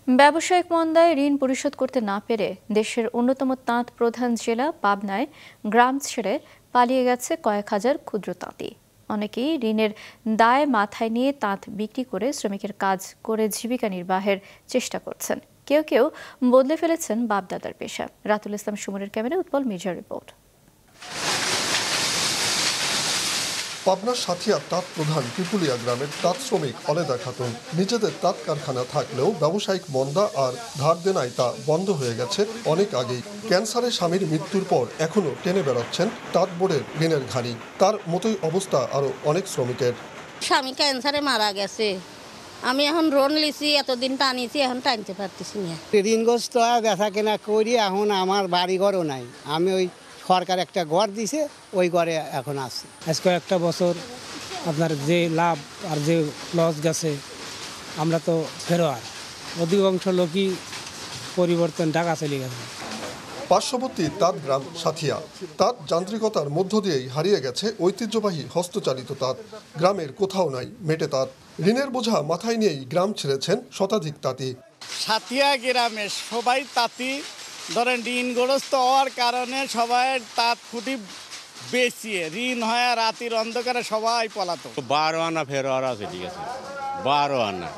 ব্যবসায়িক মন্দায় ঋণ পরিশোধ করতে না পেরে দেশের অন্যতম তাঁত প্রধান জেলা পাবনায় গ্রাম ছেড়ে পালিয়ে গেছে কয়েক হাজার ক্ষুদ্র তাঁতি। অনেকেই ঋণের দায় মাথায় নিয়ে তাঁত বিক্রি করে শ্রমিকের কাজ করে জীবিকা নির্বাহের চেষ্টা করছেন। কেউ কেউ বদলে ফেলেছেন বাপদাদার পেশা। রাতুল ইসলাম সুমনের ক্যামেরায় উৎপল মির্জার রিপোর্ট। পাবনার সাথিয়া তাঁত প্রধান পিপুলিয়া গ্রামের তাঁত শ্রমিক অলেদা খাতুন নিজেদের তাঁত কারখানা থাকলেও ব্যবসায়িক মন্দা আর ধার দেনায় তা বন্ধ হয়ে গেছে অনেক আগেই। ক্যান্সারে স্বামীর মৃত্যুর পর এখনও টেনে বেড়াচ্ছেন তাঁত বোর্ডের ঋণের ঘানি। তার মতোই অবস্থা আরও অনেক শ্রমিকের। স্বামী ক্যান্সারে মারা গেছে, আমি এখন লোন লিছি, এতদিন টানিছি, এখন টানতে পারতেছি না। ঋণগ্রস্ত বেচা কেনা করি, এখন আমার বাড়ি ঘরও নাই। আমি ওই সরকার একটা ঘর দিছে, ওই ঘরে এখন আছি। আজ কয়েকটা বছর আপনার যে লাভ আর যে লস গেছে, আমরা তো ফেরোয়ার, অধিকাংশ লোকই পরিবর্তন ঢাকা চলে গেছে। পার্শ্ববর্তী তাঁত গ্রাম সাথিয়া তাঁত যান্ত্রিকতার মধ্য দিয়েই হারিয়ে গেছে ঐতিহ্যবাহী হস্তচালিত তাঁত। গ্রামের কোথাও নাই মেটে তাঁত। ঋণের বোঝা মাথায় নিয়েই গ্রাম ছেড়েছেন শতাধিক তাঁতি। সাথিয়া গ্রামে সবাই তাঁতি ধরেন ঋণগ্রস্ত হওয়ার কারণে সবাই তাঁত খুঁটি বেচিয়ে ঋণ হয়, রাতের অন্ধকারে সবাই পলাতো। 12 আনা ফেরোয়ার আছে, ঠিক আছে, 12 আনা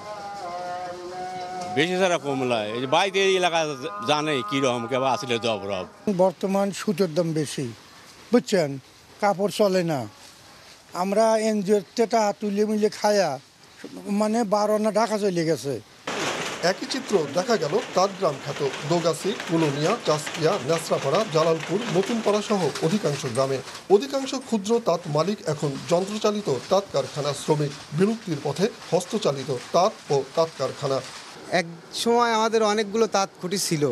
বেশি সারা কমলায়। এই বাইরে এই এলাকা জানে কিরকম কেবা আসলে জবরব। বর্তমান সুতোর দাম বেশি, বুঝছেন, কাপড় চলে না। আমরা এনজিওর টেটা তুলে মিলে খায়া মানে 12 আনা ঢাকা চলে গেছে। একই চিত্র দেখা গেল তাঁতগ্রাম খ্যাত দোগাছি, কুলোনিয়া, চাষকিয়া, নেসরাপাড়া, জালালপুর, নতুনপাড়া সহ অধিকাংশ গ্রামে। অধিকাংশ ক্ষুদ্র তাঁত মালিক এখন যন্ত্রচালিত তাঁত কারখানা শ্রমিক। বিলুপ্তির পথে হস্তচালিত তাঁত ও তাঁত কারখানা। এক সময় আমাদের অনেকগুলো তাঁত খুঁটি ছিল,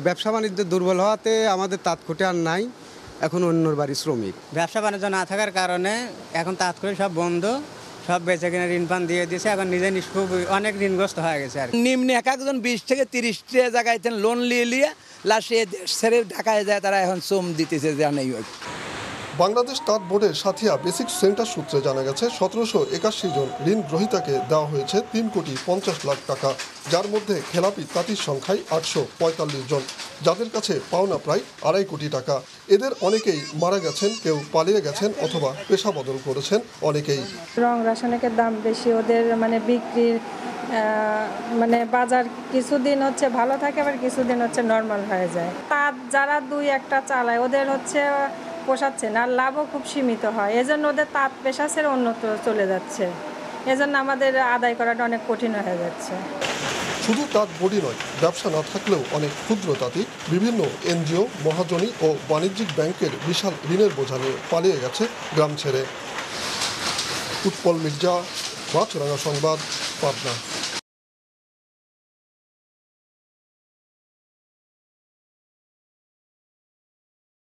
ব্যবসা বাণিজ্য দুর্বল হওয়াতে আমাদের তাঁত খুঁটি আর নাই, এখন অন্যর বাড়ি শ্রমিক। ব্যবসা বাণিজ্য না থাকার কারণে এখন তাঁত খুঁটি সব বন্ধ, সব বেচে কিনে ঋণ পান দিয়ে দিয়েছে। এখন নিজে খুব অনেক ঋণগ্রস্ত হয়ে গেছে। আর নিম্নে এক একজন 20 থেকে 30 জায়গায় লোন নিয়ে লাস্টে ছেড়ে ঢাকায় যায়, তারা এখন শ্রম দিতেছে জানাই। বাংলাদেশ তাঁত বোর্ডের সাথিয়া বেসিক সেন্টার সূত্রে জানা গেছে 1781 জন ঋণ গ্রহীতাকে দেওয়া হয়েছে 3,50,00,000 টাকা, যার মধ্যে খেলাপি তাঁতির সংখ্যায় 845 জন, যাদের কাছে পাওনা প্রায় 2.5 কোটি টাকা। এদের অনেকেই মারা গেছেন, কেউ পালিয়ে গেছেন অথবা পেশা বদল করেছেন অনেকেই। রং রাসায়নিকের দাম বেশি, ওদের মানে বিক্রির মানে বাজার কিছুদিন হচ্ছে ভালো থাকে, আবার কিছুদিন হচ্ছে নর্মাল হয়ে যায়। তার যারা 2-1টা চালায় ওদের হচ্ছে পোষাচ্ছে না, আর লাভও খুব সীমিত হয়। এজন্য ওদের তাঁত পেশা ছেড়ে অন্যত্র চলে যাচ্ছে। এজন্য আমাদের আদায় করাটা অনেক কঠিন হয়ে যাচ্ছে। শুধু তাঁত বোর্ডই নয়, ব্যবসা না থাকলেও অনেক ক্ষুদ্র তাঁতি বিভিন্ন এনজিও, মহাজনী ও বাণিজ্যিক ব্যাংকের বিশাল ঋণের বোঝা নিয়ে পালিয়ে গেছে গ্রাম ছেড়ে। উৎপল মির্জা, মাছরাঙা সংবাদ, পাবনা।